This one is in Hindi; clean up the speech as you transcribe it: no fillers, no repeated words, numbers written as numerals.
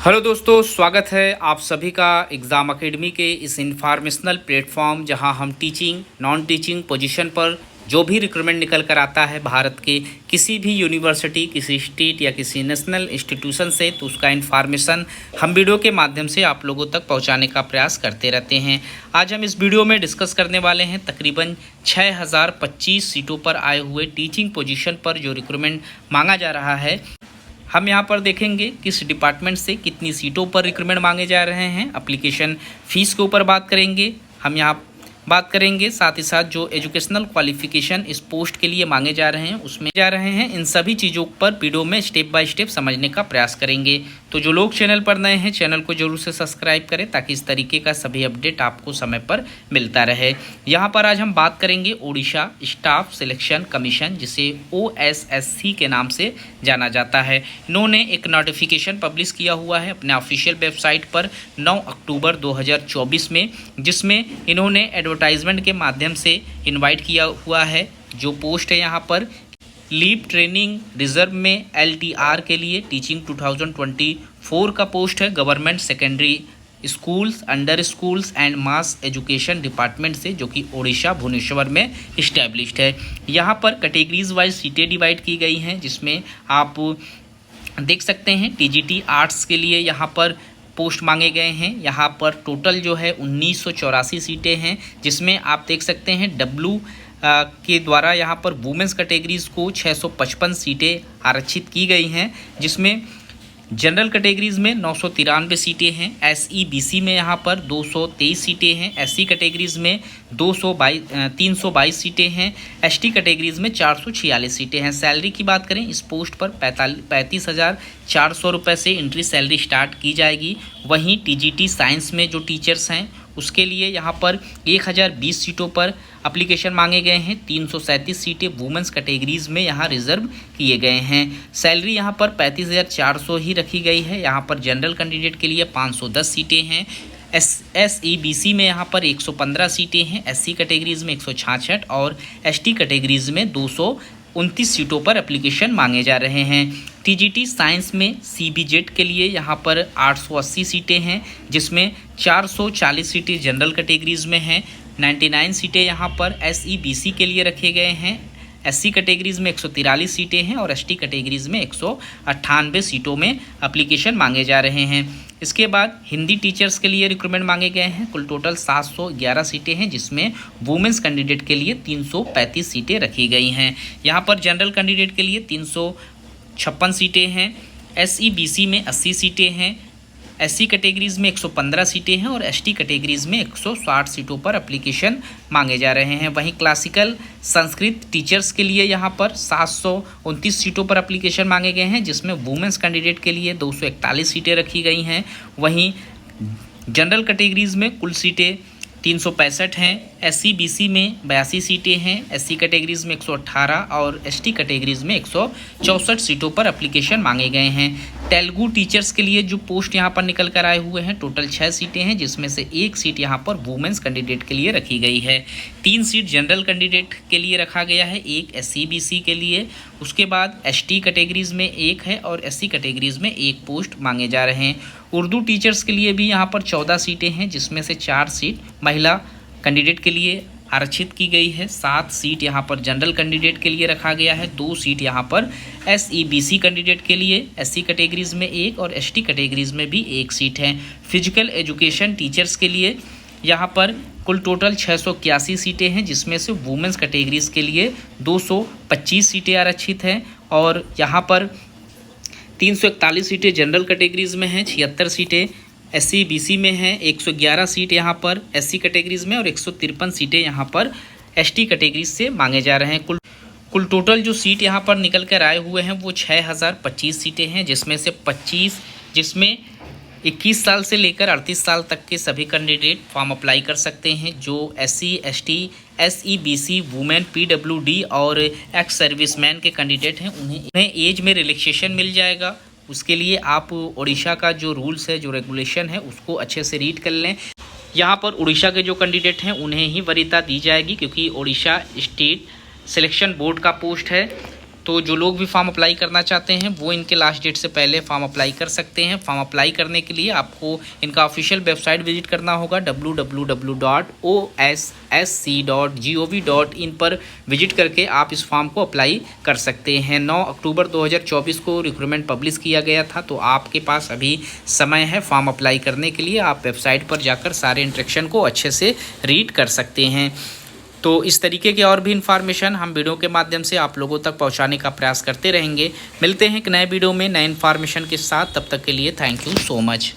हेलो दोस्तों, स्वागत है आप सभी का एग्ज़ाम अकेडमी के इस इन्फॉर्मेशनल प्लेटफॉर्म जहां हम टीचिंग नॉन टीचिंग पोजीशन पर जो भी रिक्रूटमेंट निकल कर आता है भारत के किसी भी यूनिवर्सिटी, किसी स्टेट या किसी नेशनल इंस्टीट्यूशन से, तो उसका इन्फॉर्मेशन हम वीडियो के माध्यम से आप लोगों तक पहुंचाने का प्रयास करते रहते हैं। आज हम इस वीडियो में डिस्कस करने वाले हैं तकरीबन 6025 सीटों पर आए हुए टीचिंग पोजीशन पर जो रिक्रूटमेंट मांगा जा रहा है। हम यहाँ पर देखेंगे किस डिपार्टमेंट से कितनी सीटों पर रिक्रूटमेंट मांगे जा रहे हैं, एप्लीकेशन फ़ीस के ऊपर बात करेंगे। हम यहाँ बात करेंगे साथ ही साथ जो एजुकेशनल क्वालिफिकेशन इस पोस्ट के लिए मांगे जा रहे हैं उसमें जा रहे हैं। इन सभी चीज़ों पर वीडियो में स्टेप बाय स्टेप समझने का प्रयास करेंगे। तो जो लोग चैनल पर नए हैं, चैनल को जरूर से सब्सक्राइब करें ताकि इस तरीके का सभी अपडेट आपको समय पर मिलता रहे। यहाँ पर आज हम बात करेंगे ओडिशा स्टाफ सिलेक्शन कमीशन, जिसे OSSC के नाम से जाना जाता है। इन्होंने एक नोटिफिकेशन पब्लिश किया हुआ है अपने ऑफिशियल वेबसाइट पर 9 अक्टूबर 2024 में, जिसमें इन्होंने एडवर्टाइजमेंट के माध्यम से इनवाइट किया हुआ है। जो पोस्ट है यहाँ पर लीव ट्रेनिंग रिजर्व में LTR के लिए टीचिंग 2024 का पोस्ट है। Government secondary schools, under schools and mass education department से, जो कि ओडिशा भुवनेश्वर में इस्टेब्लिश्ड है। यहाँ पर कैटेगरीज वाइज सीटें डिवाइड की गई हैं, जिसमें आप देख सकते हैं TGT आर्ट्स के लिए यहाँ पर पोस्ट मांगे गए हैं। यहाँ पर टोटल जो है 1984 सीटें हैं, जिसमें आप देख सकते हैं W के द्वारा यहाँ पर वुमेंस कैटेगरीज़ को 655 सीटें आरक्षित की गई हैं, जिसमें जनरल कैटेगरीज़ में 993 सीटें हैं। SEBC में यहाँ पर 223 सीटें हैं। SC कैटेगरीज़ में 322 सीटें हैं। ST कैटेगरीज़ में 446 सीटें हैं। सैलरी की बात करें, इस पोस्ट पर 35,400 रुपये से एंट्री सैलरी स्टार्ट की जाएगी। वहीं TGT साइंस में जो टीचर्स हैं उसके लिए यहाँ पर 1020 सीटों पर एप्लीकेशन मांगे गए हैं। 337 सीटें वुमेंस कैटेगरीज़ में यहाँ रिजर्व किए गए हैं। सैलरी यहाँ पर 35,400 ही रखी गई है। यहाँ पर जनरल कैंडिडेट के लिए 510 सीटें हैं। SEBC में यहाँ पर 115 सीटें हैं। SC कैटेगरीज़ में 166 और ST कैटेगरीज़ में 229 सीटों पर एप्लीकेशन मांगे जा रहे हैं। TGT साइंस में CBZ के लिए यहाँ पर 880 सीटें हैं, जिसमें 440 सीटें जनरल कैटेगरीज़ में हैं। 99 सीटें यहाँ पर SEBC के लिए रखे गए हैं। SC कैटेगरीज़ में 143 सीटें हैं और ST कैटेगरीज़ में 198 सीटों में एप्लीकेशन मांगे जा रहे हैं। इसके बाद हिंदी टीचर्स के लिए रिक्रूटमेंट मांगे गए हैं। कुल टोटल 711 सीटें हैं, जिसमें वुमेंस कैंडिडेट के लिए 335 सीटें रखी गई हैं। यहाँ पर जनरल कैंडिडेट के लिए 356 सीटें हैं। SEBC में 80 सीटें हैं। SC कैटेगरीज़ में 115 सीटें हैं और ST कैटेगरीज़ में 160 सीटों पर एप्लीकेशन मांगे जा रहे हैं। वहीं क्लासिकल संस्कृत टीचर्स के लिए यहाँ पर 729 सीटों पर एप्लीकेशन मांगे गए हैं, जिसमें वुमेंस कैंडिडेट के लिए 241 सीटें रखी गई हैं। वहीं जनरल कैटेगरीज़ में कुल सीटें 365 हैं। SEBC में 82 सीटें हैं। SC कैटेगरीज़ में 118 और ST कैटेगरीज़ में 164 सीटों पर एप्लीकेशन मांगे गए हैं। तेलुगु टीचर्स के लिए जो पोस्ट यहाँ पर निकल कर आए हुए हैं, टोटल 6 सीटें हैं, जिसमें से 1 सीट यहाँ पर वुमेंस कैंडिडेट के लिए रखी गई है। 3 सीट जनरल कैंडिडेट के लिए रखा गया है, 1 SEBC के लिए। उसके बाद ST कैटेगरीज़ में 1 है और SC कैटेगरीज़ में 1 पोस्ट मांगे जा रहे हैं। उर्दू टीचर्स के लिए भी यहाँ पर 14 सीटें हैं, जिसमें से 4 सीट महिला कैंडिडेट के लिए आरक्षित की गई है। 7 सीट यहाँ पर जनरल कैंडिडेट के लिए रखा गया है। 2 सीट यहाँ पर SEBC कैंडिडेट के लिए, SC कैटेगरीज़ में 1 और ST कैटेगरीज़ में भी 1 सीट है। फिजिकल एजुकेशन टीचर्स के लिए यहाँ पर कुल टोटल 681 सीटें हैं, जिसमें से वुमेंस कैटेगरीज़ के लिए 225 सीटें आरक्षित हैं और यहाँ पर 341 सीटें जनरल कैटेगरीज़ में हैं, 76 सीटें SEBC में हैं, 111 सीट यहाँ पर SC कैटेगरीज़ में और 153 सीटें यहाँ पर ST कैटेगरीज से मांगे जा रहे हैं। कुल टोटल जो सीट यहाँ पर निकल कर आए हुए हैं वो 6025 सीटें हैं, जिसमें 21 साल से लेकर 38 साल तक के सभी कैंडिडेट फॉर्म अप्लाई कर सकते हैं। जो SC ST SEBC women PWD और एक्स सर्विसमैन के कैंडिडेट हैं उन्हें एज में रिलैक्सेशन मिल जाएगा। उसके लिए आप ओडिशा का जो रूल्स है, जो रेगुलेशन है, उसको अच्छे से रीड कर लें। यहाँ पर उड़ीसा के जो कैंडिडेट हैं उन्हें ही वरीयता दी जाएगी, क्योंकि ओडिशा स्टेट सिलेक्शन बोर्ड का पोस्ट है। तो जो लोग भी फॉर्म अप्लाई करना चाहते हैं वो इनके लास्ट डेट से पहले फॉर्म अप्लाई कर सकते हैं। फॉर्म अप्लाई करने के लिए आपको इनका ऑफिशियल वेबसाइट विजिट करना होगा www.ossc.gov.in पर विजिट करके आप इस फॉर्म को अप्लाई कर सकते हैं। 9 अक्टूबर 2024 को रिक्रूटमेंट पब्लिश किया गया था, तो आपके पास अभी समय है फॉर्म अप्लाई करने के लिए। आप वेबसाइट पर जाकर सारे इंस्ट्रक्शन को अच्छे से रीड कर सकते हैं। तो इस तरीके के और भी इन्फॉर्मेशन हम वीडियो के माध्यम से आप लोगों तक पहुंचाने का प्रयास करते रहेंगे। मिलते हैं एक नए वीडियो में नए इन्फॉर्मेशन के साथ, तब तक के लिए थैंक यू सो मच।